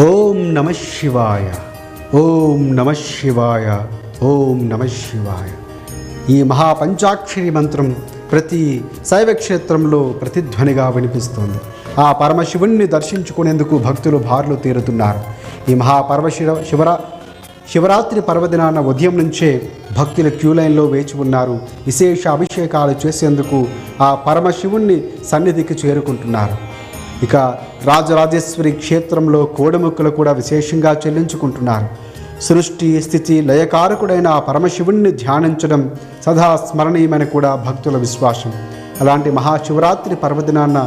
ఓం నమః శివాయ, ఓం నమః శివాయ, ఓం నమః శివాయ. ఈ మహాపంచాక్షరి మంత్రం ప్రతి శైవ క్షేత్రంలో ప్రతిధ్వనిగా వినిపిస్తోంది. ఆ పరమశివుణ్ణి దర్శించుకునేందుకు భక్తులు బారులు తీరుతున్నారు. ఈ శివరాత్రి పర్వదినాన ఉదయం నుంచే భక్తులు క్యూలైన్లో వేచి ఉన్నారు. విశేష అభిషేకాలు చేసేందుకు ఆ పరమశివుణ్ణి సన్నిధికి చేరుకుంటున్నారు. ఇక రాజరాజేశ్వరి క్షేత్రంలో కోడముక్కలు కూడా విశేషంగా చెల్లించుకుంటున్నారు. సృష్టి స్థితి లయకారకుడైన ఆ పరమశివుణ్ణి ధ్యానించడం సదా స్మరణీయమని కూడా భక్తుల విశ్వాసం. అలాంటి మహాశివరాత్రి పర్వదినాన్న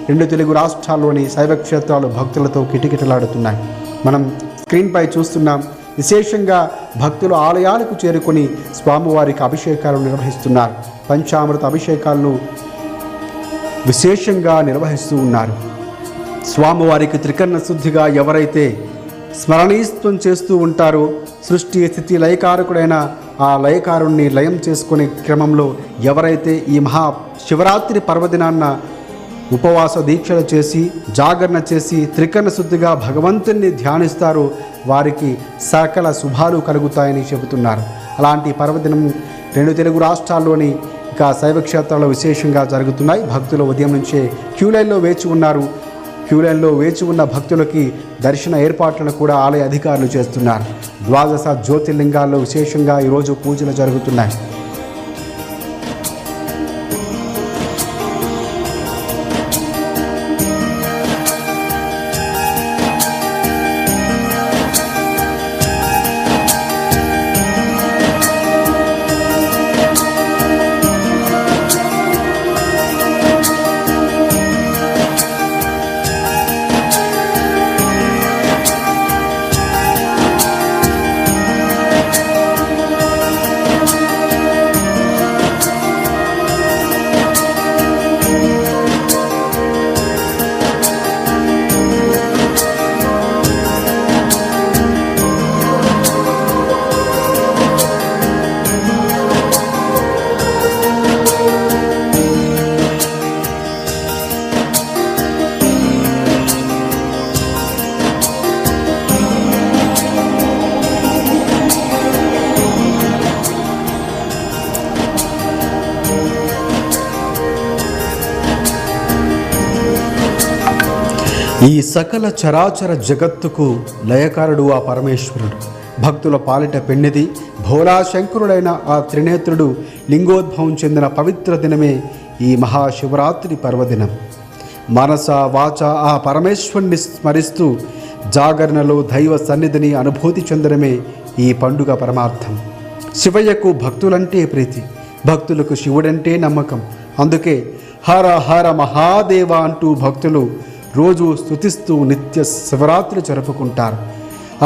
2 తెలుగు రాష్ట్రాల్లోని శైవ క్షేత్రాలు భక్తులతో కిటకిటలాడుతున్నాయి. మనం స్క్రీన్పై చూస్తున్నాం. విశేషంగా భక్తులు ఆలయాలకు చేరుకొని స్వామివారికి అభిషేకాలు నిర్వహిస్తున్నారు. పంచామృత అభిషేకాలను విశేషంగా నిర్వహిస్తూ ఉన్నారు. స్వామివారికి త్రికరణ శుద్ధిగా ఎవరైతే స్మరణీస్త్వం చేస్తూ ఉంటారో, సృష్టి స్థితి లయకారకుడైన ఆ లయకారుణ్ణి లయం చేసుకునే క్రమంలో ఎవరైతే ఈ మహా శివరాత్రి పర్వదినాన్న ఉపవాస దీక్షలు చేసి జాగరణ చేసి త్రికరణ శుద్ధిగా భగవంతుణ్ణి ధ్యానిస్తారో వారికి సకల శుభాలు కలుగుతాయని చెబుతున్నారు. అలాంటి పర్వదినం 2 తెలుగు రాష్ట్రాల్లోని ఇక శైవ క్షేత్రాల్లో విశేషంగా జరుగుతున్నాయి. భక్తులు ఉదయం నుంచే క్యూలైన్లో వేచి ఉన్నారు. క్యూలైన్లో వేచి ఉన్న భక్తులకి దర్శన ఏర్పాట్లను కూడా ఆలయ అధికారులు చేస్తున్నారు. 12 జ్యోతిర్లింగాల్లో విశేషంగా ఈరోజు పూజలు జరుగుతున్నాయి. ఈ సకల చరాచర జగత్తుకు లయకారుడు ఆ పరమేశ్వరుడు. భక్తుల పాలిట పెన్నిది భోలాశంకరుడైన ఆ త్రినేత్రుడు లింగోద్భవం చెందిన పవిత్ర దినమే ఈ మహాశివరాత్రి పర్వదినం. మనస వాచ ఆ పరమేశ్వరుణ్ణి స్మరిస్తూ జాగరణలో దైవ సన్నిధిని అనుభూతి చెందడమే ఈ పండుగ పరమార్థం. శివయ్యకు భక్తులంటే ప్రీతి, భక్తులకు శివుడంటే నమ్మకం. అందుకే హర హర మహాదేవ అంటూ భక్తులు రోజు స్తుతిస్తూ నిత్య శివరాత్రి జరుపుకుంటారు.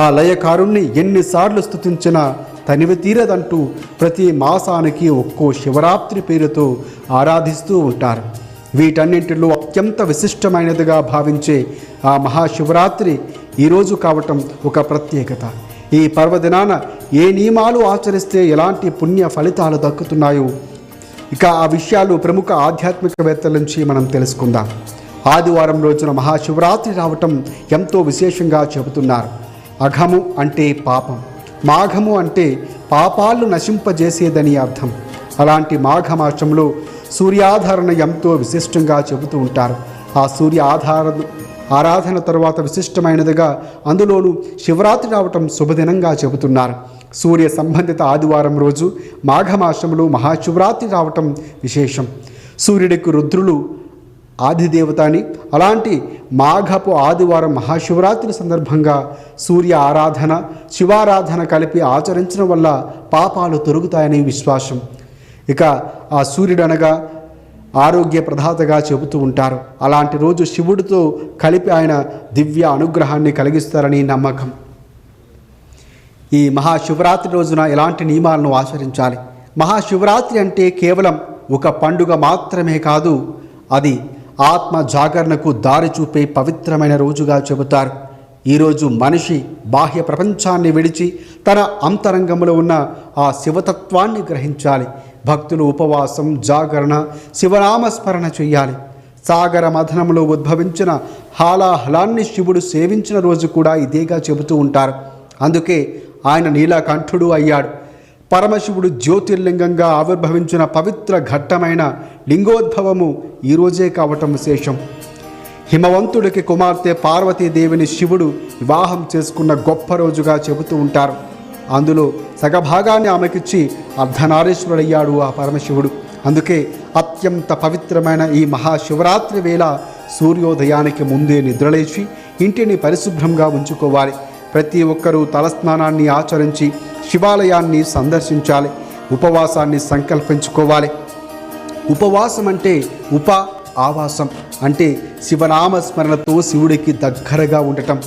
ఆ లయకారుణ్ణి ఎన్నిసార్లు స్తుతించినా తనివి తీరదంటూ ప్రతి మాసానికి ఒక్కో శివరాత్రి పేరుతో ఆరాధిస్తూ ఉంటారు. వీటన్నింటిలో అత్యంత విశిష్టమైనదిగా భావించే ఆ మహాశివరాత్రి ఈరోజు కావటం ఒక ప్రత్యేకత. ఈ పర్వదినాన ఏ నియమాలు ఆచరిస్తే ఎలాంటి పుణ్య ఫలితాలు దక్కుతున్నాయో ఇక ఆ విషయాలు ప్రముఖ ఆధ్యాత్మికవేత్తల నుంచి మనం తెలుసుకుందాం. ఆదివారం రోజున మహాశివరాత్రి రావటం ఎంతో విశేషంగా చెబుతున్నారు. అఘము అంటే పాపం, మాఘము అంటే పాపాలు నశింపజేసేదని అర్థం. అలాంటి మాఘమాసంలో సూర్యాధారణ ఎంతో విశిష్టంగా చెబుతూ ఉంటారు. ఆ సూర్య ఆరాధన తరువాత విశిష్టమైనదిగా అందులోనూ శివరాత్రి రావటం శుభదినంగా చెబుతున్నారు. సూర్య సంబంధిత ఆదివారం రోజు మాఘమాసంలో మహాశివరాత్రి రావటం విశేషం. సూర్యుడికి రుద్రులు ఆదిదేవత అని, అలాంటి మాఘపు ఆదివారం మహాశివరాత్రి సందర్భంగా సూర్య ఆరాధన శివారాధన కలిపి ఆచరించడం వల్ల పాపాలు తొలగుతాయని విశ్వాసం. ఇక ఆ సూర్యుడు అనగా ఆరోగ్య ప్రదాతగా చెబుతూ ఉంటారు. అలాంటి రోజు శివుడితో కలిపి ఆయన దివ్య అనుగ్రహాన్ని కలిగిస్తారని నమ్మకం. ఈ మహాశివరాత్రి రోజున ఎలాంటి నియమాలను ఆచరించాలి? మహాశివరాత్రి అంటే కేవలం ఒక పండుగ మాత్రమే కాదు, అది ఆత్మ జాగరణకు దారి చూపే పవిత్రమైన రోజుగా చెబుతారు. ఈరోజు మనిషి బాహ్య ప్రపంచాన్ని విడిచి తన అంతరంగంలో ఉన్న ఆ శివతత్వాన్ని గ్రహించాలి. భక్తులు ఉపవాసం జాగరణ శివనామస్మరణ చేయాలి. సాగర మథనంలో ఉద్భవించిన హాలాహలాన్ని శివుడు సేవించిన రోజు కూడా ఇదేగా చెబుతూ ఉంటారు. అందుకే ఆయన నీలకంఠుడు అయ్యాడు. పరమశివుడు జ్యోతిర్లింగంగా ఆవిర్భవించిన పవిత్ర ఘట్టమైన లింగోద్భవము ఈరోజే కావటం విశేషం. హిమవంతుడికి కుమార్తె పార్వతీదేవిని శివుడు వివాహం చేసుకున్న గొప్ప రోజుగా చెబుతూ ఉంటారు. అందులో సగభాగాన్ని ఆమెకిచ్చి అర్ధనారీశ్వరుడయ్యాడు ఆ పరమశివుడు. అందుకే అత్యంత పవిత్రమైన ఈ మహాశివరాత్రి వేళ సూర్యోదయానికి ముందే నిద్రలేచి ఇంటిని పరిశుభ్రంగా ఉంచుకోవాలి. ప్రతి ఒక్కరూ తలస్నానాన్ని ఆచరించి శివాలయాన్ని సందర్శించాలి. ఉపవాసాన్ని సంకల్పించుకోవాలి. ఉపవాసం అంటే ఆవాసం అంటే శివనామస్మరణతో శివుడికి దగ్గరగా ఉండటం,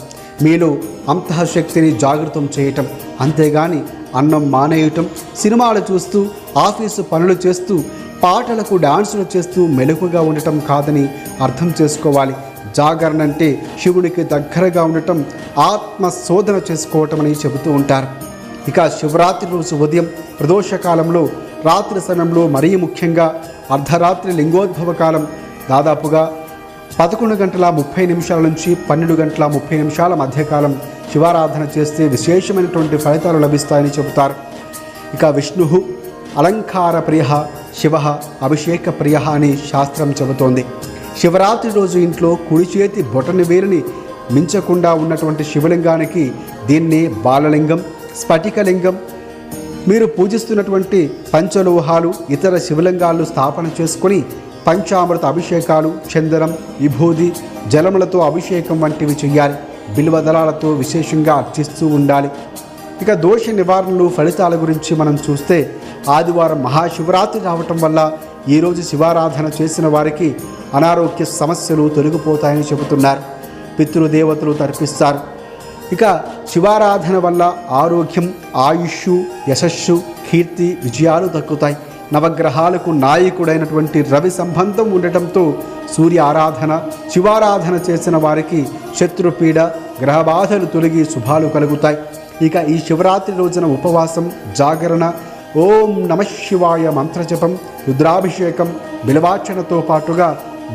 మీలో అంతఃశక్తిని జాగృతం చేయటం. అంతేగాని అన్నం మానేయటం, సినిమాలు చూస్తూ ఆఫీసు పనులు చేస్తూ పాటలకు డాన్సులు చేస్తూ మెలకుగా ఉండటం కాదని అర్థం చేసుకోవాలి. జాగరణ అంటే శివుడికి దగ్గరగా ఉండటం, ఆత్మశోధన చేసుకోవటం అని చెబుతూ ఉంటారు. ఇక శివరాత్రి రోజు ఉదయం ప్రదోషకాలంలో, రాత్రి సమయంలో, మరీ ముఖ్యంగా అర్ధరాత్రి లింగోద్భవ కాలం దాదాపుగా 11:30 నుంచి 12:30 మధ్యకాలం శివారాధన చేస్తే విశేషమైనటువంటి ఫలితాలు లభిస్తాయని చెబుతారు. ఇక విష్ణు అలంకార ప్రియ, శివ అభిషేక ప్రియ అని శాస్త్రం చెబుతోంది. శివరాత్రి రోజు ఇంట్లో కుడి చేతి బొటని వేలుని మించకుండా ఉన్నటువంటి శివలింగానికి దీన్ని బాలలింగం, స్ఫటికలింగం, మీరు పూజిస్తున్నటువంటి పంచలోహాలు, ఇతర శివలింగాలు స్థాపన చేసుకొని పంచామృత అభిషేకాలు, చందనం, విభూది, జలములతో అభిషేకం వంటివి చేయాలి. బిల్వదళాలతో విశేషంగా అర్చిస్తూ ఉండాలి. ఇక దోష నివారణలు, ఫలితాల గురించి మనం చూస్తే ఆదివారం మహాశివరాత్రి రావటం వల్ల ఈరోజు శివారాధన చేసిన వారికి అనారోగ్య సమస్యలు తొలగిపోతాయని చెబుతున్నారు. పితృదేవతలు తర్పిస్తారు. ఇక శివారాధన వల్ల ఆరోగ్యం, ఆయుష్, యశస్సు, కీర్తి, విజయాలు దక్కుతాయి. నవగ్రహాలకు నాయకుడైనటువంటి రవి సంబంధం ఉండటంతో సూర్య ఆరాధన, శివారాధన చేసిన వారికి శత్రుపీడ, గ్రహబాధలు తొలగి శుభాలు కలుగుతాయి. ఇక ఈ శివరాత్రి రోజున ఉపవాసం, జాగరణ, ఓం నమఃశివాయ మంత్రజపం, రుద్రాభిషేకం, బిలవార్చనతో పాటుగా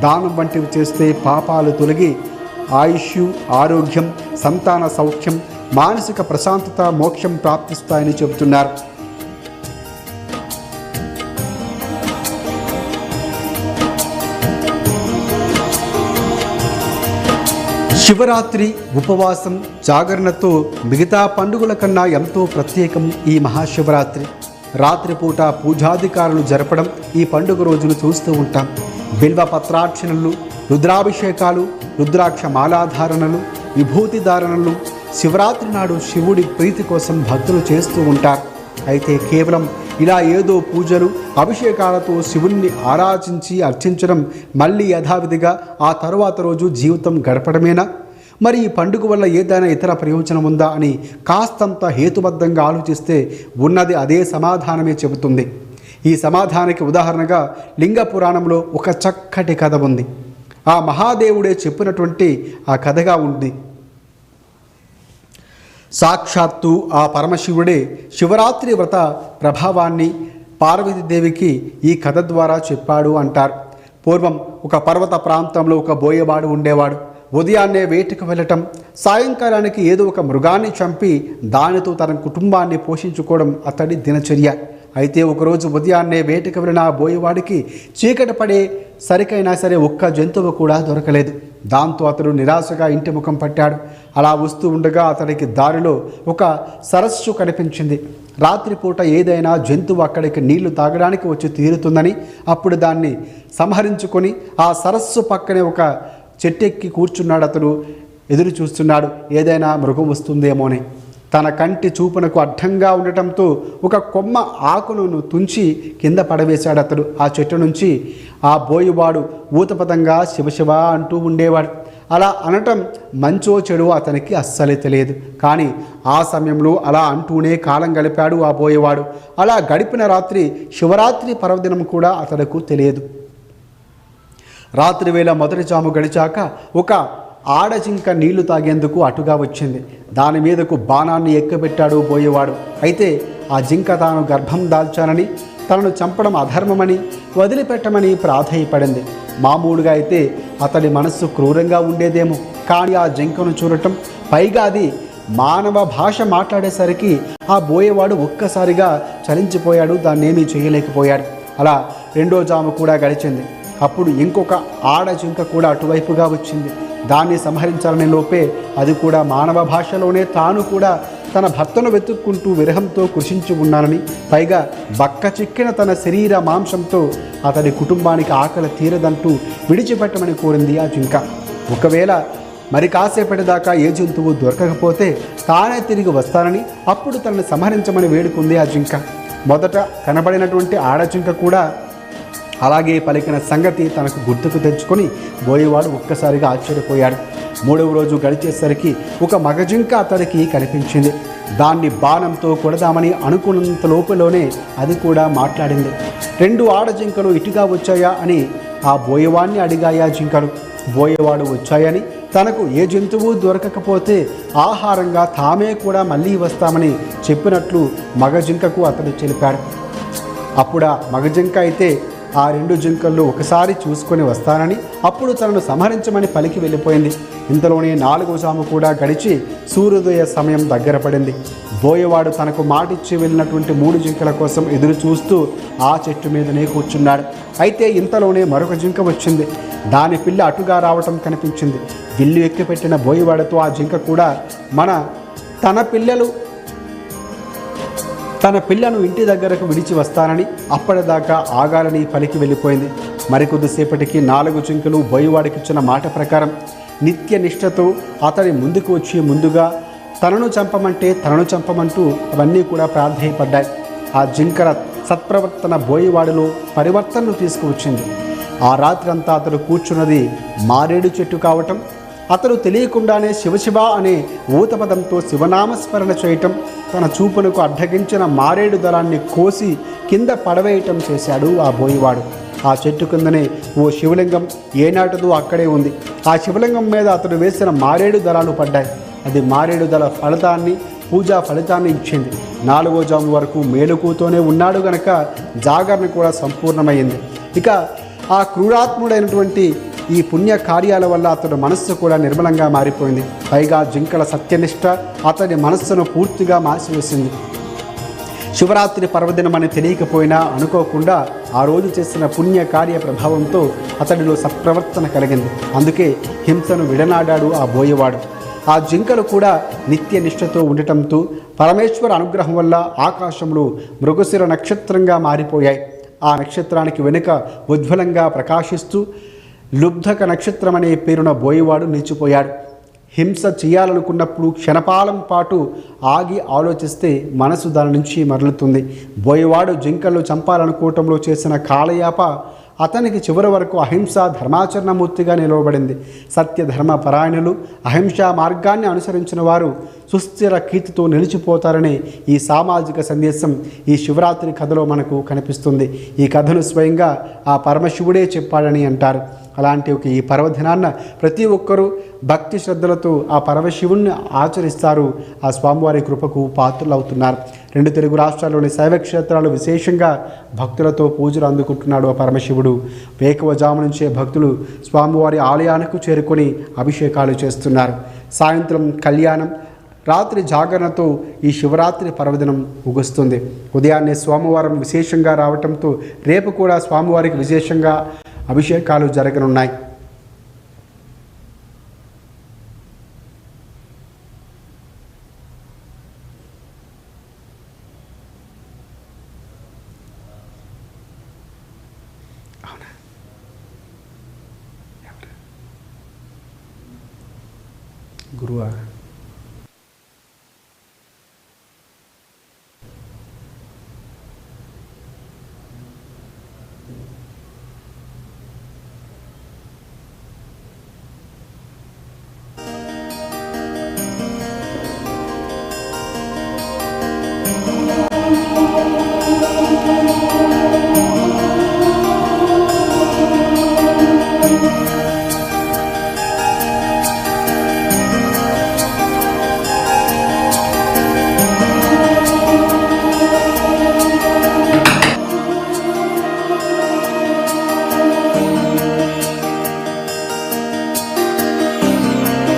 దానం వంటివి చేస్తే పాపాలు తొలగి ఆయుష్, ఆరోగ్యం, సంతాన సౌఖ్యం, మానసిక ప్రశాంతత, మోక్షం ప్రాప్తిస్తాయని చెబుతున్నారు. శివరాత్రి ఉపవాసం, జాగరణతో మిగతా పండుగల కన్నా ఎంతో ప్రత్యేకం ఈ మహాశివరాత్రి. రాత్రిపూట పూజాధికారులు జరపడం ఈ పండుగ రోజును చూస్తూ ఉంటాం. బిల్వ పత్రార్చనలు, రుద్రాభిషేకాలు, రుద్రాక్ష మాలాధారణలు, విభూతి ధారణలు శివరాత్రి నాడు శివుడి ప్రీతి కోసం భక్తులు చేస్తూ ఉంటారు. అయితే కేవలం ఇలా ఏదో పూజలు, అభిషేకాలతో శివుణ్ణి ఆరాధించి అర్చించడం, మళ్ళీ యథావిధిగా ఆ తరువాత రోజు జీవితం గడపడమేనా? మరి ఈ పండుగ వల్ల ఏదైనా ఇతర ప్రయోజనం ఉందా అని కాస్తంత హేతుబద్ధంగా ఆలోచిస్తే ఉన్నది అదే సమాధానమే చెబుతుంది. ఈ సమాధానానికి ఉదాహరణగా లింగ పురాణంలో ఒక చక్కటి కథ ఉంది. ఆ మహాదేవుడే చెప్పినటువంటి ఆ కథగా ఉంది. సాక్షాత్తు ఆ పరమశివుడే శివరాత్రి వ్రత ప్రభావాన్ని పార్వతీదేవికి ఈ కథ ద్వారా చెప్పాడు అంటారు. పూర్వం ఒక పర్వత ప్రాంతంలో ఒక బోయవాడు ఉండేవాడు. ఉదయాన్నే వేటకు వెళ్ళటం, సాయంకాలానికి ఏదో ఒక మృగాన్ని చంపి దానితో తన కుటుంబాన్ని పోషించుకోవడం అతడి దినచర్య. అయితే ఒకరోజు ఉదయాన్నే వేటకు వెళ్ళిన ఆ బోయవాడికి చీకటి పడే సరికైనా సరే ఒక్క జంతువు కూడా దొరకలేదు. దాంతో అతడు నిరాశగా ఇంటి ముఖం పట్టాడు. అలా వస్తూ ఉండగా అతడికి దారిలో ఒక సరస్సు కనిపించింది. రాత్రిపూట ఏదైనా జంతువు అక్కడికి నీళ్లు తాగడానికి వచ్చి తీరుతుందని అప్పుడు దాన్ని సంహరించుకొని ఆ సరస్సు పక్కనే ఒక చెట్టెక్కి కూర్చున్నాడు. అతడు ఎదురు చూస్తున్నాడు, ఏదైనా మృగం వస్తుందేమోని. తన కంటి చూపునకు అడ్డంగా ఉండటంతో ఒక కొమ్మ ఆకులను తుంచి కింద పడవేశాడు అతడు. ఆ చెట్టు నుంచి ఆ బోయివాడు ఊతపదంగా శివశివ అంటూ ఉండేవాడు. అలా అనటం మంచో చెడు అతనికి అస్సలే తెలియదు. కానీ ఆ సమయంలో అలా అంటూనే కాలం గడిపాడు ఆ బోయేవాడు. అలా గడిపిన రాత్రి శివరాత్రి పర్వదినం కూడా అతడుకు తెలియదు. రాత్రి వేళ మొదటి జాము గడిచాక ఒక ఆడజింక నీళ్లు తాగేందుకు అటుగా వచ్చింది. దాని మీదకు బాణాన్ని ఎక్కబెట్టాడు బోయేవాడు. అయితే ఆ జింక తాను గర్భం దాల్చానని తనను చంపడం అధర్మమని వదిలిపెట్టమని ప్రాధేయపడింది. మామూలుగా అయితే అతడి మనస్సు క్రూరంగా ఉండేదేమో, కానీ ఆ జింకను చూడటం, పైగా అది మానవ భాష మాట్లాడేసరికి ఆ బోయేవాడు ఒక్కసారిగా చలించిపోయాడు. దాన్నేమీ చేయలేకపోయాడు. అలా రెండో జాము కూడా గడిచింది. అప్పుడు ఇంకొక ఆడ జింక కూడా అటువైపుగా వచ్చింది. దాన్ని సంహరించాలనే లోపే అది కూడా మానవ భాషలోనే తాను కూడా తన భర్తను వెతుక్కుంటూ విరహంతో కృషించి ఉన్నానని, పైగా బక్క చిక్కిన తన శరీర మాంసంతో అతడి కుటుంబానికి ఆకలి తీరదంటూ విడిచిపెట్టమని కోరింది ఆ జింక. ఒకవేళ మరి కాసేపటిదాకా ఏ జంతువు దొరకకపోతే తానే తిరిగి వస్తానని, అప్పుడు తనను సంహరించమని వేడుకుంది ఆ జింక. మొదట కనబడినటువంటి ఆడ జింక కూడా అలాగే పలికిన సంగతి తనకు గుర్తుకు తెచ్చుకొని బోయేవాడు ఒక్కసారిగా ఆశ్చర్యపోయాడు. మూడవ రోజు గడిచేసరికి ఒక మగజింక అతడికి కనిపించింది. దాన్ని బాణంతో కొడదామని అనుకున్నంత లోపులోనే అది కూడా మాట్లాడింది. రెండు ఆడజింకలు ఇటుగా వచ్చాయా అని ఆ బోయేవాడిని అడిగాయా జింకలు. బోయేవాడు వచ్చాయని, తనకు ఏ జంతువు దొరకకపోతే ఆహారంగా తామే కూడా మళ్ళీ వస్తామని చెప్పినట్లు మగజింకకు అతడు తెలిపాడు. అప్పుడు ఆ మగజింక అయితే ఆ రెండు జింకల్లో ఒకసారి చూసుకొని వస్తానని, అప్పుడు తనను సంహరించమని పలికి వెళ్ళిపోయింది. ఇంతలోనే 4వ జాము కూడా గడిచి సూర్యోదయ సమయం దగ్గర పడింది. బోయేవాడు తనకు మాటిచ్చి వెళ్ళినటువంటి 3 జింకల కోసం ఎదురు చూస్తూ ఆ చెట్టు మీదనే కూర్చున్నాడు. అయితే ఇంతలోనే మరొక జింక వచ్చింది. దాని పిల్ల అటుగా రావటం కనిపించింది. విల్లు ఎక్కిపెట్టిన బోయేవాడితో ఆ జింక కూడా తన పిల్లను ఇంటి దగ్గరకు విడిచి వస్తానని, అప్పటిదాకా ఆగాలని పలికి వెళ్ళిపోయింది. మరికొద్దిసేపటికి 4 జింకలు బోయేవాడికిచ్చిన మాట ప్రకారం నిత్య నిష్ఠతో అతడి ముందుకు వచ్చి ముందుగా తనను చంపమంటూ అవన్నీ కూడా ప్రాధేయపడ్డాయి. ఆ జింకల సత్ప్రవర్తన బోయేవాడిలో పరివర్తనను తీసుకువచ్చింది. ఆ రాత్రంతా అతడు కూర్చున్నది మారేడు చెట్టు కావటం, అతడు తెలియకుండానే శివశివ అనే ఊతపదంతో శివనామస్మరణ చేయటం, తన చూపునకు అడ్డగించిన మారేడు దళాన్ని కోసి కింద పడవేయటం చేశాడు ఆ బోయేవాడు. ఆ చెట్టు కిందనే ఓ శివలింగం ఏనాటిదో అక్కడే ఉంది. ఆ శివలింగం మీద అతడు వేసిన మారేడు దళాలు పడ్డాయి. అది మారేడు దళ పూజా ఫలితాన్ని ఇచ్చింది. 4వ జాము వరకు మేలుకుతోనే ఉన్నాడు గనక జాగరణ కూడా సంపూర్ణమైంది. ఇక ఆ క్రూరాత్ముడైనటువంటి ఈ పుణ్య కార్యాల వల్ల అతడి మనస్సు కూడా నిర్మలంగా మారిపోయింది. పైగా జింకల సత్యనిష్ట అతడి మనస్సును పూర్తిగా మార్చివేసింది. శివరాత్రి పర్వదినమని తెలియకపోయినా అనుకోకుండా ఆ రోజు చేసిన పుణ్య కార్య ప్రభావంతో అతడిలో సత్ప్రవర్తన కలిగింది. అందుకే హింసను విడనాడాడు ఆ బోయేవాడు. ఆ జింకలు కూడా నిత్య నిష్ఠతో ఉండటంతో పరమేశ్వర అనుగ్రహం వల్ల ఆకాశంలో మృగశిర నక్షత్రంగా మారిపోయాయి. ఆ నక్షత్రానికి వెనుక ఉజ్వలంగా ప్రకాశిస్తూ లుబ్ధక నక్షత్రం అనే పేరున బోయేవాడు నిలిచిపోయాడు. హింస చేయాలనుకున్నప్పుడు క్షణపాలం పాటు ఆగి ఆలోచిస్తే మనసు దాని నుంచి మరలుతుంది. బోయేవాడు జింకలు చంపాలనుకోవటంలో చేసిన కాలయాప అతనికి చివరి వరకు అహింసా ధర్మాచరణమూర్తిగా నిలవబడింది. సత్యధర్మ పరాయణులు, అహింసా మార్గాన్ని అనుసరించిన వారు సుస్థిర కీర్తితో నిలిచిపోతారనే ఈ సామాజిక సందేశం ఈ శివరాత్రి కథలో మనకు కనిపిస్తుంది. ఈ కథను స్వయంగా ఆ పరమశివుడే చెప్పాడని అంటారు. అలాంటి ఈ పర్వదినాన్న ప్రతి ఒక్కరూ భక్తి శ్రద్ధలతో ఆ పరమశివుణ్ణి ఆచరిస్తారు. ఆ స్వామివారి కృపకు పాత్రులవుతున్నారు. 2 తెలుగు రాష్ట్రాల్లోని శైవ క్షేత్రాలు విశేషంగా భక్తులతో పూజలు అందుకుంటున్నాడు ఆ పరమశివుడు. వేకువజాము నుంచే భక్తులు స్వామివారి ఆలయానికి చేరుకొని అభిషేకాలు చేస్తున్నారు. సాయంత్రం కళ్యాణం, రాత్రి జాగరణతో ఈ శివరాత్రి పర్వదినం ముగుస్తుంది. ఉదయాన్నే స్వామివారం విశేషంగా రావటంతో రేపు కూడా స్వామివారికి విశేషంగా అభిషేకాలు జరగనున్నాయి. గురువా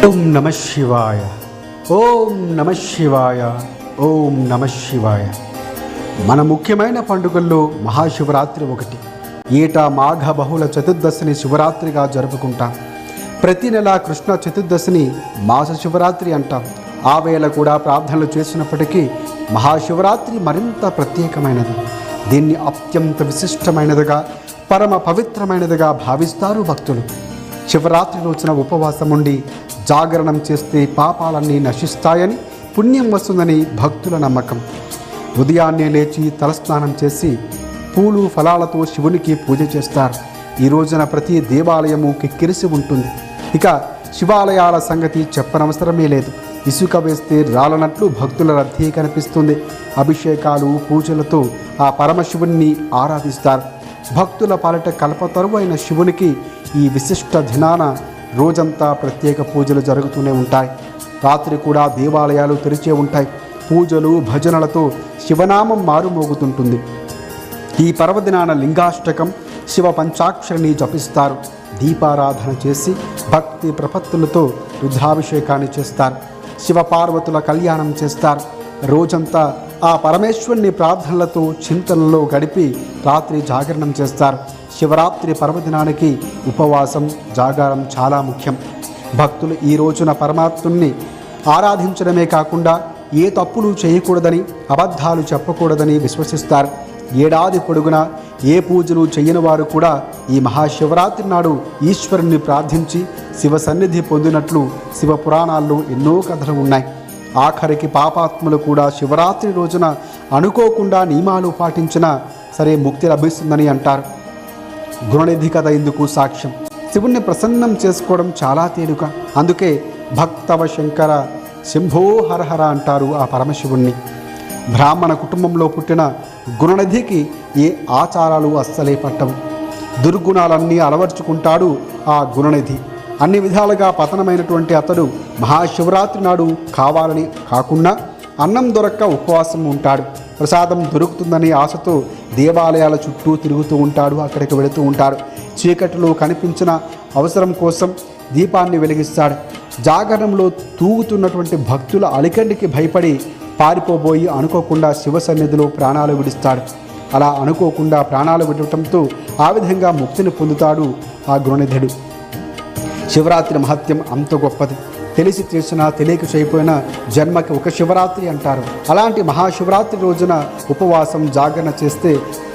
ఓం నమ శివాయ, ఓం నమ శివాయ, ఓం నమ శివాయ. మన ముఖ్యమైన పండుగల్లో మహాశివరాత్రి ఒకటి. ఏటా మాఘ బహుళ చతుర్దశిని శివరాత్రిగా జరుపుకుంటాం. ప్రతి నెల కృష్ణ చతుర్దశిని మాస శివరాత్రి అంటాం. ఆ వేళ కూడా ప్రార్థనలు చేసినప్పటికీ మహాశివరాత్రి మరింత ప్రత్యేకమైనది. దీన్ని అత్యంత విశిష్టమైనదిగా, పరమ పవిత్రమైనదిగా భావిస్తారు భక్తులు. శివరాత్రి రోజున ఉపవాసం ఉండి జాగరణం చేస్తే పాపాలన్నీ నశిస్తాయని, పుణ్యం వస్తుందని భక్తుల నమ్మకం. ఉదయాన్నే లేచి తలస్నానం చేసి పూలు ఫలాలతో శివునికి పూజ చేస్తారు. ఈ రోజున ప్రతి దేవాలయము కిక్కిరిసి ఉంటుంది. ఇక శివాలయాల సంగతి చెప్పనవసరమే లేదు. ఇసుక వేస్తే రాలనట్లు భక్తుల రద్దీ కనిపిస్తుంది. అభిషేకాలు, పూజలతో ఆ పరమశివుణ్ణి ఆరాధిస్తారు. భక్తుల పాలిట కల్పతరువు అయిన శివునికి ఈ విశిష్ట దినాన రోజంతా ప్రత్యేక పూజలు జరుగుతూనే ఉంటాయి. రాత్రి కూడా దేవాలయాలు తెరిచే ఉంటాయి. పూజలు, భజనలతో శివనామం మారుమోగుతుంటుంది. ఈ పర్వదినాన లింగాష్టకం, శివ పంచాక్షరిని జపిస్తారు. దీపారాధన చేసి భక్తి ప్రపత్తులతో రుద్రాభిషేకాన్ని చేస్తారు. శివపార్వతుల కళ్యాణం చేస్తారు. రోజంతా ఆ పరమేశ్వరుని ప్రార్థనలతో, చింతనలో గడిపి రాత్రి జాగరణం చేస్తారు. శివరాత్రి పర్వదినానికి ఉపవాసం, జాగారం చాలా ముఖ్యం. భక్తులు ఈ రోజున పరమాత్ముని ఆరాధించడమే కాకుండా ఏ తప్పులు చేయకూడదని, అబద్ధాలు చెప్పకూడదని విశ్వసిస్తారు. ఏడాది పొడుగునా ఏ పూజలు చేయని వారు కూడా ఈ మహాశివరాత్రి నాడు ఈశ్వరుణ్ణి ప్రార్థించి శివ సన్నిధి పొందినట్లు శివ పురాణాల్లో ఎన్నో కథలు ఉన్నాయి. ఆఖరికి పాపాత్ములు కూడా శివరాత్రి రోజున అనుకోకుండా నియమాలు పాటించినా సరే ముక్తి లభిస్తుందని అంటారు. గుణనిధి కథ ఇందుకు సాక్ష్యం. శివుణ్ణి ప్రసన్నం చేసుకోవడం చాలా తేలిక. అందుకే భక్తవ శంకర శంభో హరహర అంటారు ఆ పరమశివుణ్ణి. బ్రాహ్మణ కుటుంబంలో పుట్టిన గుణనిధికి ఏ ఆచారాలు అస్సలే పట్టవు. దుర్గుణాలన్నీ అలవర్చుకుంటాడు ఆ గుణనిధి. అన్ని విధాలుగా పతనమైనటువంటి అతడు మహాశివరాత్రి నాడు కావాలని కాకుండా అన్నం దొరక్క ఉపవాసం ఉంటాడు. ప్రసాదం దొరుకుతుందనే ఆశతో దేవాలయాల చుట్టూ తిరుగుతూ ఉంటాడు. అక్కడికి వెళుతూ ఉంటాడు. చీకటిలో కనిపించిన అవసరం కోసం దీపాన్ని వెలిగిస్తాడు. జాగరణంలో తూగుతున్నటువంటి భక్తుల అలికండికి భయపడి పారిపోబోయి అనుకోకుండా శివ సన్నిధిలో ప్రాణాలు విడుస్తాడు. అలా అనుకోకుండా ప్రాణాలు విడటంతో ఆ విధంగా ముక్తిని పొందుతాడు ఆ గుణనిధుడు. శివరాత్రి మహత్యం అంత గొప్పది. తెలిసి చేసినా తెలియక చేయపోయినా జన్మకి ఒక శివరాత్రి అంటారు. అలాంటి మహాశివరాత్రి రోజున ఉపవాసం, జాగరణ చేస్తే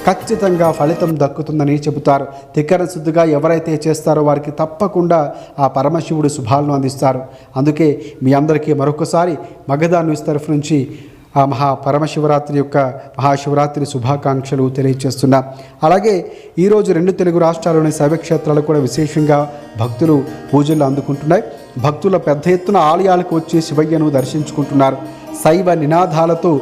ఖచ్చితంగా ఫలితం దక్కుతుందని చెబుతారు. తిక్కర శుద్ధిగా ఎవరైతే చేస్తారో వారికి తప్పకుండా ఆ పరమశివుడు శుభాలను అందిస్తారు. అందుకే మీ అందరికీ మరొకసారి మగధ న్యూస్ తరఫు నుంచి ఆ పరమశివరాత్రి యొక్క మహాశివరాత్రి శుభాకాంక్షలు తెలియజేస్తున్నా. అలాగే ఈరోజు 2 తెలుగు రాష్ట్రాల్లోని శైవక్షేత్రాలు కూడా విశేషంగా భక్తులు పూజలు అందుకుంటున్నాయి. భక్తుల పెద్ద ఎత్తున ఆలయాలకు వచ్చి శివయ్యను దర్శించుకుంటున్నారు. శైవ నినాదాలతో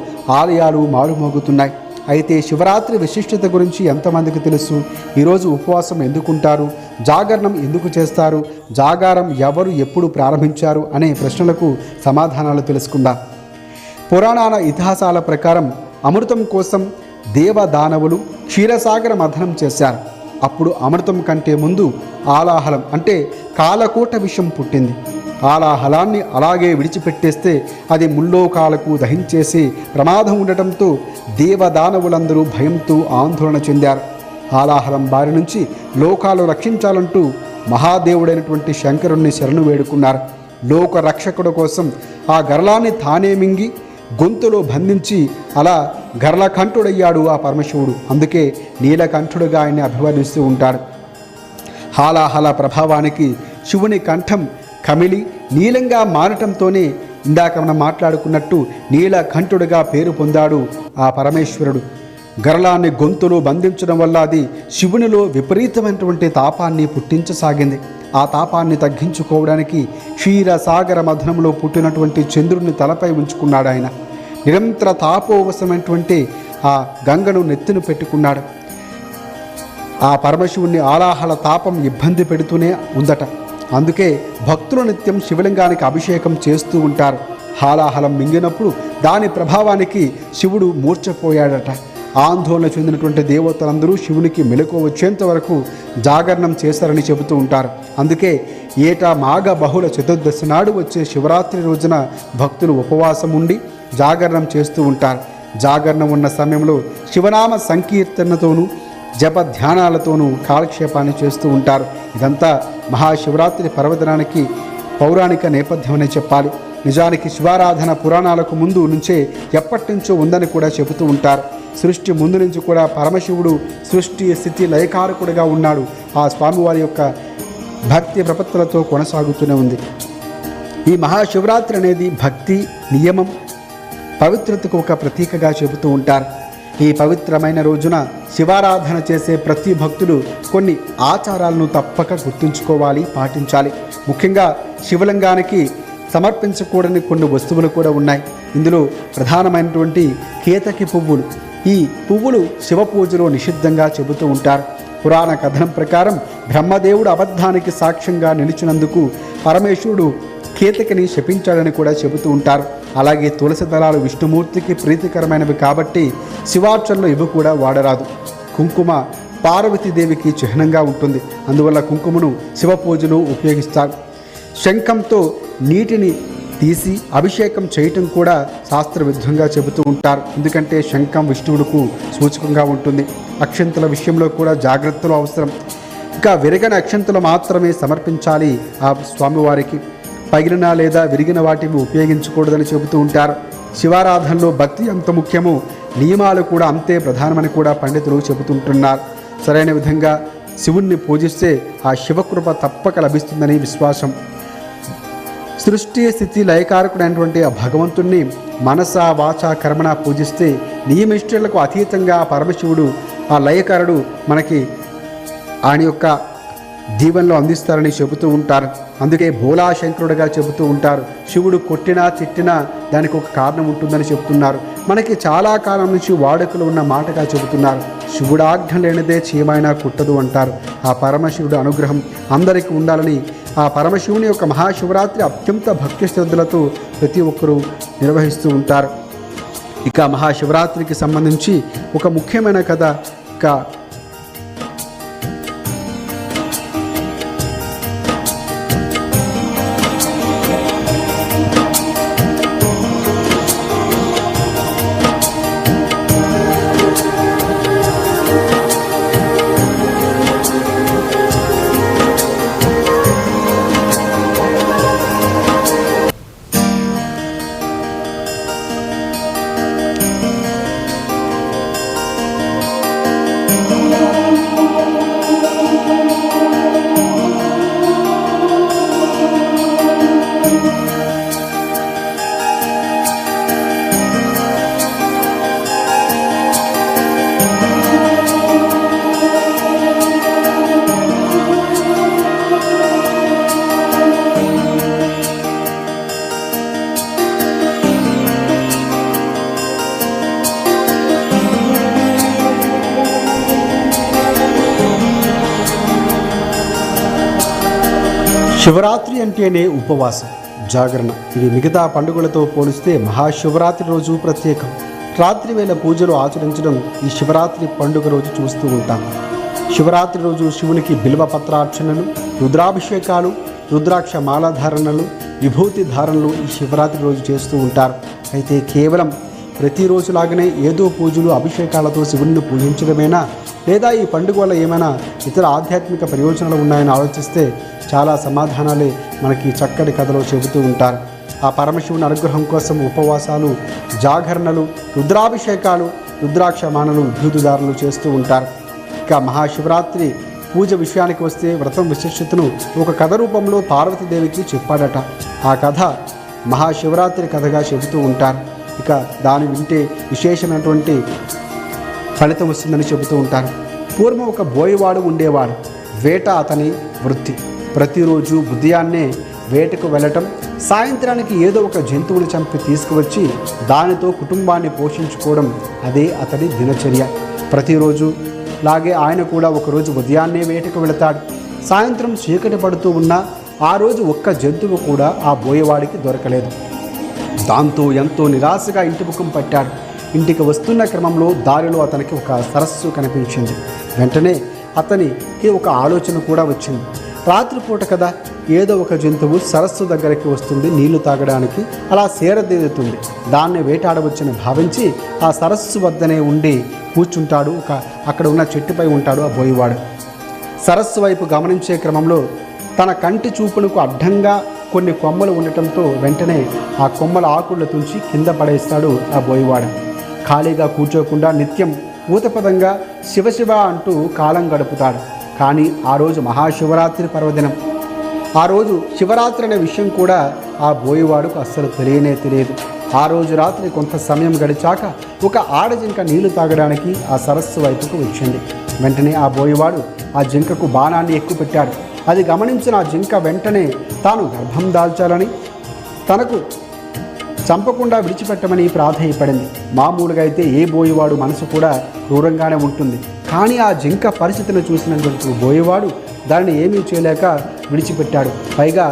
ఆలయాలు మారుమోగుతున్నాయి. అయితే శివరాత్రి విశిష్టత గురించి ఎంతమందికి తెలుసు? ఈరోజు ఉపవాసం ఎందుకుంటారు? జాగరణం ఎందుకు చేస్తారు? జాగారం ఎవరు ఎప్పుడు ప్రారంభించారు అనే ప్రశ్నలకు సమాధానాలు తెలుసుకుందాం. పురాణాల ఇతిహాసాల ప్రకారం అమృతం కోసం దేవదానవులు క్షీరసాగర మథనం చేశారు. అప్పుడు అమృతం కంటే ముందు ఆలాహలం అంటే కాలకూట విషం పుట్టింది. ఆలాహలాన్ని అలాగే విడిచిపెట్టేస్తే అది ముల్లోకాలకు దహించేసి ప్రమాదం ఉండటంతో దేవదానవులందరూ భయంతో ఆందోళన చెందారు. ఆలాహలం బారి నుంచి లోకాలు రక్షించాలంటూ మహాదేవుడైనటువంటి శంకరుణ్ణి శరణు వేడుకున్నారు. లోక రక్షకుడు కోసం ఆ గరళాన్ని తానే మింగి గొంతులో బంధించి అలా గరళకంఠుడయ్యాడు ఆ పరమశివుడు. అందుకే నీలకంఠుడుగా ఆయన్ని అభివర్ణిస్తూ ఉంటాడు. హాలాహల ప్రభావానికి శివుని కంఠం కమిలి నీలంగా మారటంతోనే ఇందాక మనం మాట్లాడుకున్నట్టు నీలకంఠుడుగా పేరు పొందాడు ఆ పరమేశ్వరుడు. గరళాన్ని గొంతులో బంధించడం వల్ల అది శివునిలో విపరీతమైనటువంటి తాపాన్ని పుట్టించసాగింది. ఆ తాపాన్ని తగ్గించుకోవడానికి క్షీరసాగర మథనంలో పుట్టినటువంటి చంద్రుడిని తలపై ఉంచుకున్నాడు ఆయన. నిరంతర తాపోవశమైనటువంటి ఆ గంగను నెత్తిన పెట్టుకున్నాడు. ఆ పరమశివుని ఆలాహల తాపం ఇబ్బంది పెడుతూనే ఉందట. అందుకే భక్తులు నిత్యం శివలింగానికి అభిషేకం చేస్తూ ఉంటారు. హాలాహలం మింగినప్పుడు దాని ప్రభావానికి శివుడు మూర్ఛపోయాడట. ఆందోళన చెందినటువంటి దేవతలందరూ శివునికి మెలకువ వచ్చేంత వరకు జాగరణం చేశారని చెబుతూ ఉంటారు. అందుకే ఏటా మాఘ బహుళ చతుర్దశి నాడు వచ్చే శివరాత్రి రోజున భక్తులు ఉపవాసం ఉండి జాగరణం చేస్తూ ఉంటారు. జాగరణం ఉన్న సమయంలో శివనామ సంకీర్తనతోనూ జప ధ్యానాలతోనూ కాలక్షేపాన్ని చేస్తూ ఉంటారు. ఇదంతా మహాశివరాత్రి పర్వదినానికి పౌరాణిక నేపథ్యం అనే చెప్పాలి. నిజానికి శివారాధన పురాణాలకు ముందు నుంచే ఎప్పటి నుంచో ఉందని కూడా చెబుతూ ఉంటారు. సృష్టి ముందు నుంచి కూడా పరమశివుడు సృష్టి స్థితి లయకారకుడిగా ఉన్నాడు. ఆ స్వామివారి యొక్క భక్తి ప్రపత్తులతో కొనసాగుతూనే ఉంది. ఈ మహాశివరాత్రి అనేది భక్తి, నియమం, పవిత్రతకు ఒక ప్రతీకగా చెబుతూ ఉంటారు. ఈ పవిత్రమైన రోజున శివారాధన చేసే ప్రతి భక్తుడు కొన్ని ఆచారాలను తప్పక గుర్తుంచుకోవాలి, పాటించాలి. ముఖ్యంగా శివలింగానికి సమర్పించకూడని కొన్ని వస్తువులు కూడా ఉన్నాయి. ఇందులో ప్రధానమైనటువంటి కేతకి పువ్వులు. ఈ పువ్వులు శివ పూజలో నిషిద్ధంగా చెబుతూ ఉంటారు. పురాణ కథనం ప్రకారం బ్రహ్మదేవుడు అబద్ధానికి సాక్ష్యంగా నిలిచినందుకు పరమేశ్వరుడు కేతకిని శపించాడని కూడా చెబుతూ ఉంటారు. అలాగే తులసి దళాలు విష్ణుమూర్తికి ప్రీతికరమైనవి కాబట్టి శివార్చనలో ఇవి కూడా వాడరాదు. కుంకుమ పార్వతీదేవికి చిహ్నంగా ఉంటుంది. అందువల్ల కుంకుమను శివ పూజలో ఉపయోగిస్తారు. శంఖంతో నీటిని తీసి అభిషేకం చేయటం కూడా శాస్త్రవిద్ధంగా చెబుతూ ఉంటారు. ఎందుకంటే శంఖం విష్ణువులకు సూచకంగా ఉంటుంది. అక్షంతల విషయంలో కూడా జాగ్రత్తలు అవసరం. ఇంకా విరగని అక్షంతలు మాత్రమే సమర్పించాలి ఆ స్వామివారికి. పగిలిన లేదా విరిగిన వాటిని ఉపయోగించకూడదని చెబుతూ ఉంటారు. శివారాధనలో భక్తి ఎంత ముఖ్యమో నియమాలు కూడా అంతే ప్రధానమని కూడా పండితులు చెబుతుంటున్నారు. సరైన విధంగా శివుణ్ణి పూజిస్తే ఆ శివకృప తప్పక లభిస్తుందని విశ్వాసం. సృష్టి స్థితి లయకారకుడైనటువంటి ఆ భగవంతుణ్ణి మనస వాచ కర్మణ పూజిస్తే నియమిష్టులకు అతీతంగా పరమశివుడు ఆ లయకారుడు మనకి ఆయన యొక్క దీవెనలో అందిస్తారని చెబుతూ ఉంటారు. అందుకే భోలాశంకరుడుగా చెబుతూ ఉంటారు. శివుడు కొట్టినా తిట్టినా దానికి ఒక కారణం ఉంటుందని చెబుతున్నారు. మనకి చాలా కాలం నుంచి వాడుకలు ఉన్న మాటగా చెబుతున్నారు. శివుడాజ్ఞ లేనిదే చీమైనా కుట్టదు అంటారు. ఆ పరమశివుడు అనుగ్రహం అందరికీ ఉండాలని ఆ పరమశివుని యొక్క మహాశివరాత్రి అత్యంత భక్తి శ్రద్ధలతో ప్రతి ఒక్కరూ నిర్వహిస్తూ ఉంటారు. ఇక మహాశివరాత్రికి సంబంధించి ఒక ముఖ్యమైన కథ శివరాత్రి అంటేనే ఉపవాసం, జాగరణ. ఇది మిగతా పండుగలతో పోలిస్తే మహాశివరాత్రి రోజు ప్రత్యేకం. రాత్రి వేళ పూజలు ఆచరించడం ఈ శివరాత్రి పండుగ రోజు చూస్తూ ఉంటాం. శివరాత్రి రోజు శివునికి బిల్వ పత్రార్చనలు, రుద్రాభిషేకాలు, రుద్రాక్ష మాలాధారణలు, విభూతి ధారణలు ఈ శివరాత్రి రోజు చేస్తూ ఉంటారు. అయితే కేవలం ప్రతిరోజులాగానే ఏదో పూజలు అభిషేకాలతో శివుణ్ణి పూజించడమేనా, లేదా ఈ పండుగ వల్ల ఏమైనా ఇతర ఆధ్యాత్మిక ప్రయోజనాలు ఉన్నాయని ఆలోచిస్తే చాలా సమాధానాలే మనకి చక్కటి కథలో చెబుతూ ఉంటారు. ఆ పరమశివుని అనుగ్రహం కోసం ఉపవాసాలు, జాగరణలు, రుద్రాభిషేకాలు, రుద్రాక్షమానలు, విభూతిదారులు చేస్తూ ఉంటారు. ఇక మహాశివరాత్రి పూజ విషయానికి వస్తే వ్రతం విశిష్టతను ఒక కథ రూపంలో పార్వతీదేవికి చెప్పాడట. ఆ కథ మహాశివరాత్రి కథగా చెబుతూ ఉంటారు. ఇక దాన్ని వింటే విశేషమైనటువంటి ఫలితం వస్తుందని చెబుతూ ఉంటారు. పూర్వం ఒక బోయవాడు ఉండేవాడు. వేట అతని వృత్తి. ప్రతిరోజు ఉదయాన్నే వేటకు వెళ్ళటం, సాయంత్రానికి ఏదో ఒక జంతువుని చంపి తీసుకువచ్చి దానితో కుటుంబాన్ని పోషించుకోవడం, అదే అతడి దినచర్య. ప్రతిరోజు లాగే ఆయన కూడా ఒకరోజు ఉదయాన్నే వేటకు వెళతాడు. సాయంత్రం చీకటి పడుతూ ఉన్నా ఆ రోజు ఒక్క జంతువు కూడా ఆ బోయవాడికి దొరకలేదు. దాంతో ఎంతో నిరాశగా ఇంటి ముఖం పట్టాడు. ఇంటికి వస్తున్న క్రమంలో దారిలో అతనికి ఒక సరస్సు కనిపించింది. వెంటనే అతనికి ఒక ఆలోచన కూడా వచ్చింది. రాత్రిపూట కదా, ఏదో ఒక జంతువు సరస్సు దగ్గరికి వస్తుంది నీళ్లు తాగడానికి. అలా సేరదీరుతుంది. దాన్ని వేటాడవచ్చని భావించి ఆ సరస్సు వద్దనే ఉండి కూర్చుంటాడు. అక్కడ ఉన్న చెట్టుపై ఉంటాడు ఆ బోయవాడు. సరస్సు వైపు గమనించే క్రమంలో తన కంటి చూపులకు అడ్డంగా కొన్ని కొమ్మలు ఉండటంతో వెంటనే ఆ కొమ్మల ఆకుళ్ళు తుంచి కింద పడేస్తాడు ఆ బోయవాడు. ఖాళీగా కూర్చోకుండా నిత్యం ఊతపదంగా శివశివ అంటూ కాలం గడుపుతాడు. కానీ ఆ రోజు మహాశివరాత్రి పర్వదినం. ఆ రోజు శివరాత్రి అనే విషయం కూడా ఆ బోయవాడుకు అస్సలు తెలియదు. ఆ రోజు రాత్రి కొంత సమయం గడిచాక ఒక ఆడజింక నీళ్లు తాగడానికి ఆ సరస్సు వైపుకు వచ్చింది. వెంటనే ఆ బోయవాడు ఆ జింకకు బాణాన్ని ఎక్కుపెట్టాడు. అది గమనించిన ఆ జింక వెంటనే తాను గర్భం దాల్చాలని, తనకు చంపకుండా విడిచిపెట్టమని ప్రాధేయపడింది. మామూలుగా అయితే ఏ బోయవాడు మనసు కూడా క్రూరంగానే ఉంటుంది. కానీ ఆ జింక పరిస్థితిని చూసినటువంటి బోయవాడు దానిని ఏమీ చేయలేక విడిచిపెట్టాడు. పైగా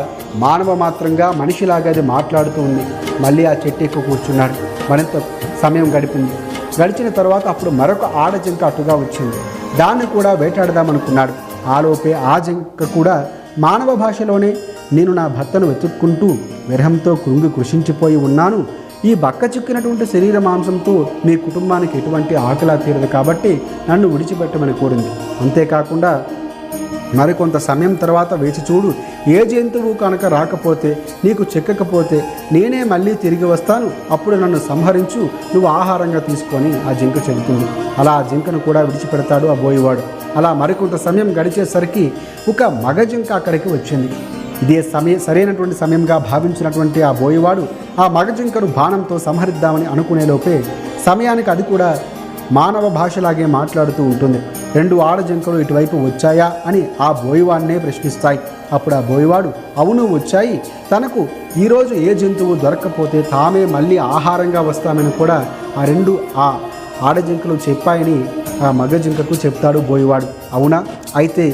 మానవ మాత్రంగా మనిషిలాగా అది మాట్లాడుతూ ఉంది. మళ్ళీ ఆ చెట్టు ఎక్కువ కూర్చున్నాడు. మరింత సమయం గడిచిన తర్వాత అప్పుడు మరొక ఆడ జింక అటుగా వచ్చింది. దాన్ని కూడా వేటాడదామనుకున్నాడు. ఆలోపే ఆ జింక కూడా మానవ భాషలోనే, నేను నా భర్తను వెతుక్కుంటూ విరహంతో కృషించిపోయి ఉన్నాను. ఈ బక్క చిక్కినటువంటి శరీర మాంసంతో మీ కుటుంబానికి ఎటువంటి ఆకలి తీరదు కాబట్టి నన్ను విడిచిపెట్టమని కోరింది. అంతేకాకుండా మరికొంత సమయం తర్వాత వేచి చూడు, ఏ జంతువు కనుక రాకపోతే, నీకు చిక్కకపోతే నేనే మళ్ళీ తిరిగి వస్తాను, అప్పుడు నన్ను సంహరించు, నువ్వు ఆహారంగా తీసుకొని ఆ జింక చెబుతుంది. అలా ఆ జింకను కూడా విడిచిపెడతాడు ఆ బోయవాడు. అలా మరికొంత సమయం గడిచేసరికి ఒక మగ జింక అక్కడికి వచ్చింది. ఇదే సరైనటువంటి సమయంగా భావించినటువంటి ఆ బోయవాడు ఆ మగ జింకను బాణంతో సంహరిద్దామని అనుకునేలోపే సమయానికి అది కూడా మానవ భాషలాగే మాట్లాడుతూ ఉంటుంది. 2 ఆడ జింకలు ఇటువైపు వచ్చాయా అని ఆ బోయవాడినే ప్రశ్నిస్తాయి. అప్పుడు ఆ బోయవాడు అవును వచ్చాయి, తనకు ఈరోజు ఏ జంతువు దొరక్కపోతే తామే మళ్ళీ ఆహారంగా వస్తామని కూడా ఆ 2 ఆడజింకలు చెప్పాయని ఆ మగ జింకకు చెప్తాడు బోయవాడు. అవునా, అయితే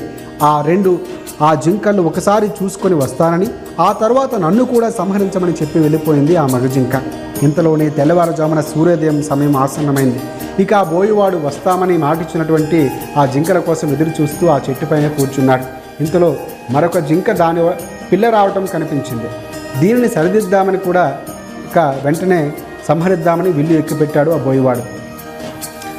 ఆ జింకలు ఒకసారి చూసుకొని వస్తానని, ఆ తర్వాత నన్ను కూడా సంహరించమని చెప్పి వెళ్ళిపోయింది ఆ మగ జింక. ఇంతలోనే తెల్లవారుజామున సూర్యోదయం సమయం ఆసన్నమైంది. ఇక ఆ బోయవాడు వస్తామని మాటిచ్చినటువంటి ఆ జింకల కోసం ఎదురు చూస్తూ ఆ చెట్టుపైన కూర్చున్నాడు. ఇంతలో మరొక జింక దాని పిల్ల రావటం కనిపించింది. దీనిని సరిదిద్దామని కూడా ఇక వెంటనే సంహరిద్దామని విల్లు ఎక్కిపెట్టాడు ఆ బోయవాడు.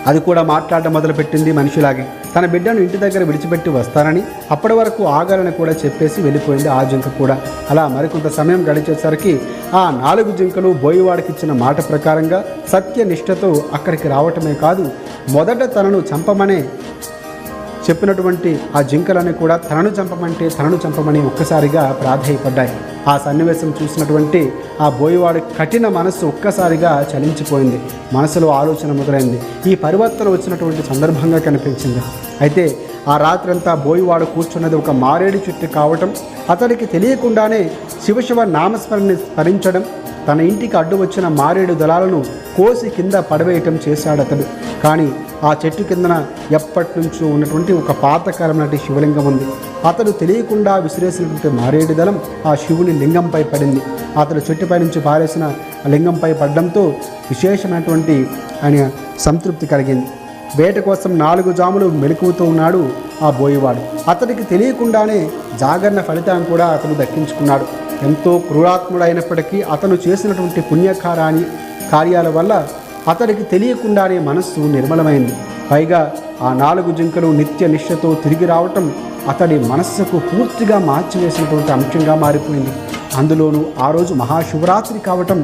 అది కూడా మాట్లాడడం మొదలుపెట్టింది మనిషిలాగే. తన బిడ్డను ఇంటి దగ్గర విడిచిపెట్టి వస్తానని, అప్పటి వరకు ఆగాలని కూడా చెప్పేసి వెళ్ళిపోయింది ఆ జింక కూడా. అలా మరికొంత సమయం గడిచేసరికి ఆ 4 జింకలు బోయవాడికి ఇచ్చిన మాట ప్రకారంగా సత్యనిష్టతో అక్కడికి రావటమే కాదు, మొదట తనను చంపమనే చెప్పినటువంటి ఆ జింకలని కూడా తనను చంపమని ఒక్కసారిగా ప్రాధేయపడ్డాయి. ఆ సన్నివేశం చూసినటువంటి ఆ బోయవాడి కఠిన మనస్సు ఒక్కసారిగా చలించిపోయింది. మనసులో ఆలోచన మొదలైంది. ఈ పరివర్తన వచ్చినటువంటి సందర్భంగా కనిపించింది. అయితే ఆ రాత్రంతా బోయవాడు కూర్చున్నది ఒక మారేడు చెట్టు కావటం, అతడికి తెలియకుండానే శివశివ నామస్మరణని స్మరించడం, తన ఇంటికి అడ్డు వచ్చిన మారేడు దళాలను కోసి కింద పడవేయటం చేశాడతడు. కానీ ఆ చెట్టు కిందన ఎప్పటి నుంచో ఉన్నటువంటి ఒక పాతకాలం నాటి శివలింగం ఉంది. అతడు తెలియకుండా విసిరేసినటువంటి మారేడు దళం ఆ శివుని లింగంపై పడింది. అతడు చెట్టుపై నుంచి పారేసిన లింగంపై పడడంతో విశేషమైనటువంటి ఆయన సంతృప్తి కలిగింది. వేట కోసం 4 జాములు మెలకువతో ఉన్నాడు ఆ బోయవాడు. అతడికి తెలియకుండానే జాగరణ ఫలితాన్ని కూడా అతను దక్కించుకున్నాడు. ఎంతో క్రూరాత్ముడైనప్పటికీ అతను చేసినటువంటి కార్యాల వల్ల అతడికి తెలియకుండానే మనస్సు నిర్మలమైంది. పైగా ఆ 4 జింకలు నిత్య నిష్ఠతో తిరిగి రావటం అతడి మనస్సుకు పూర్తిగా మార్చివేసినటువంటి అంశంగా మారిపోయింది. అందులోనూ ఆ రోజు మహాశివరాత్రి కావటం,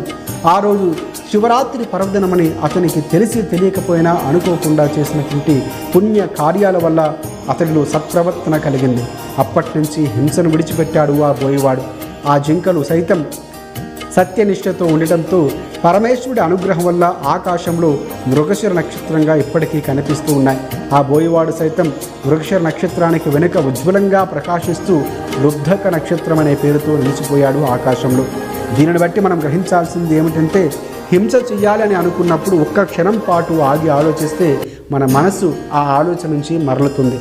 ఆ రోజు శివరాత్రి పర్వదినమని అతనికి తెలియకపోయినా అనుకోకుండా చేసినటువంటి పుణ్య కార్యాల వల్ల అతడిలో సత్ప్రవర్తన కలిగింది. అప్పటి నుంచి హింసను విడిచిపెట్టాడు ఆ బోయవాడు. ఆ జింకలు సైతం సత్యనిష్టతో ఉండటంతో పరమేశ్వరుడి అనుగ్రహం వల్ల ఆకాశంలో మృగశిర నక్షత్రంగా ఇప్పటికీ కనిపిస్తూ ఉన్నాయి. ఆ బోయవాడు సైతం మృగశిర నక్షత్రానికి వెనుక ఉజ్వలంగా ప్రకాశిస్తూ లుబ్ధక నక్షత్రం అనే పేరుతో నిలిచిపోయాడు ఆకాశంలో. దీనిని బట్టి మనం గ్రహించాల్సింది ఏమిటంటే, హింస చెయ్యాలని అనుకున్నప్పుడు ఒక్క క్షణం పాటు ఆగి ఆలోచిస్తే మన మనసు ఆ ఆలోచన నుంచి మరలుతుంది.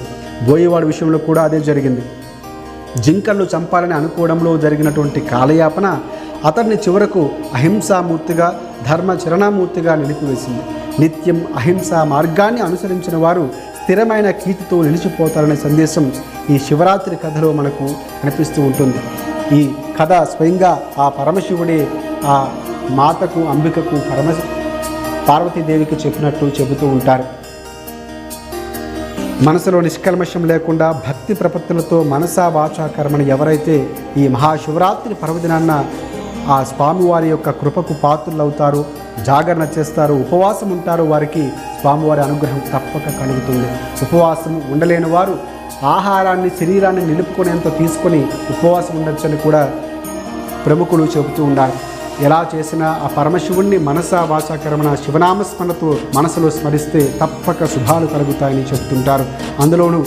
బోయవాడు విషయంలో కూడా అదే జరిగింది. జింకలను చంపాలని అనుకోవడంలో జరిగినటువంటి కాలయాపన అతన్ని చివరకు అహింసామూర్తిగా, ధర్మచరణామూర్తిగా నిలిపివేసింది. నిత్యం అహింసా మార్గాన్ని అనుసరించిన వారు స్థిరమైన కీర్తితో నిలిచిపోతారనే సందేశం ఈ శివరాత్రి కథలో మనకు కనిపిస్తూ ఉంటుంది. ఈ కథ స్వయంగా ఆ పరమశివుడే ఆ మాతకు అంబికకు పార్వతీదేవికి చెప్పినట్టు చెబుతూ ఉంటారు. మనసులో నిష్కల్మషం లేకుండా భక్తి ప్రపత్తులతో మనసా వాచా కర్మను ఎవరైతే ఈ మహాశివరాత్రి పర్వదినాన్న ఆ స్వామివారి యొక్క కృపకు పాత్రులవుతారో, జాగరణ చేస్తారు, ఉపవాసం ఉంటారో వారికి స్వామివారి అనుగ్రహం తప్పక కలుగుతుంది. ఉపవాసం ఉండలేని వారు ఆహారాన్ని శరీరాన్ని నిలుపుకునేంత తీసుకొని ఉపవాసం ఉండొచ్చని కూడా ప్రముఖులు చెబుతూ ఉన్నారు. ఎలా చేసినా ఆ పరమశివుణ్ణి మనసా వాచా కర్మణ శివనామస్మరణతో మనసులో స్మరిస్తే తప్పక శుభాలు కలుగుతాయని చెబుతుంటారు. అందులోనూ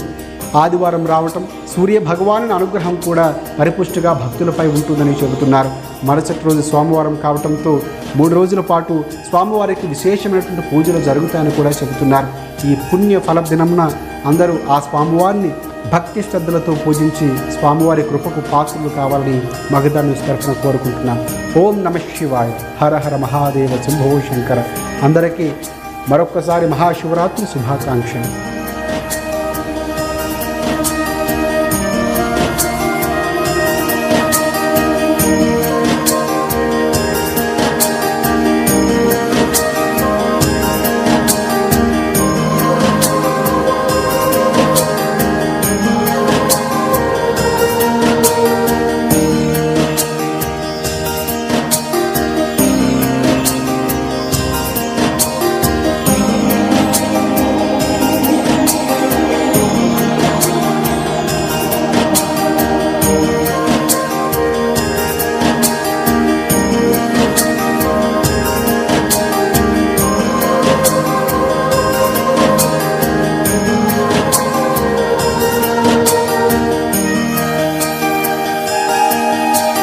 ఆదివారం రావటం, సూర్య భగవాను అనుగ్రహం కూడా పరిపుష్టిగా భక్తులపై ఉంటుందని చెబుతున్నారు. మరుసటి రోజు సోమవారం కావటంతో 3 రోజుల పాటు స్వామివారికి విశేషమైనటువంటి పూజలు జరుగుతాయని కూడా చెబుతున్నారు. ఈ పుణ్య ఫల దినమున అందరూ ఆ స్వామివారిని భక్తి శ్రద్ధలతో పూజించి స్వామివారి కృపకు పాత్రలు కావాలని మగధ న్యూస్ తరఫున కోరుకుంటున్నాం. ఓం నమః శివాయ. హర హర మహాదేవ శంభో శంకర. అందరికీ మరొక్కసారి మహాశివరాత్రి శుభాకాంక్షలు.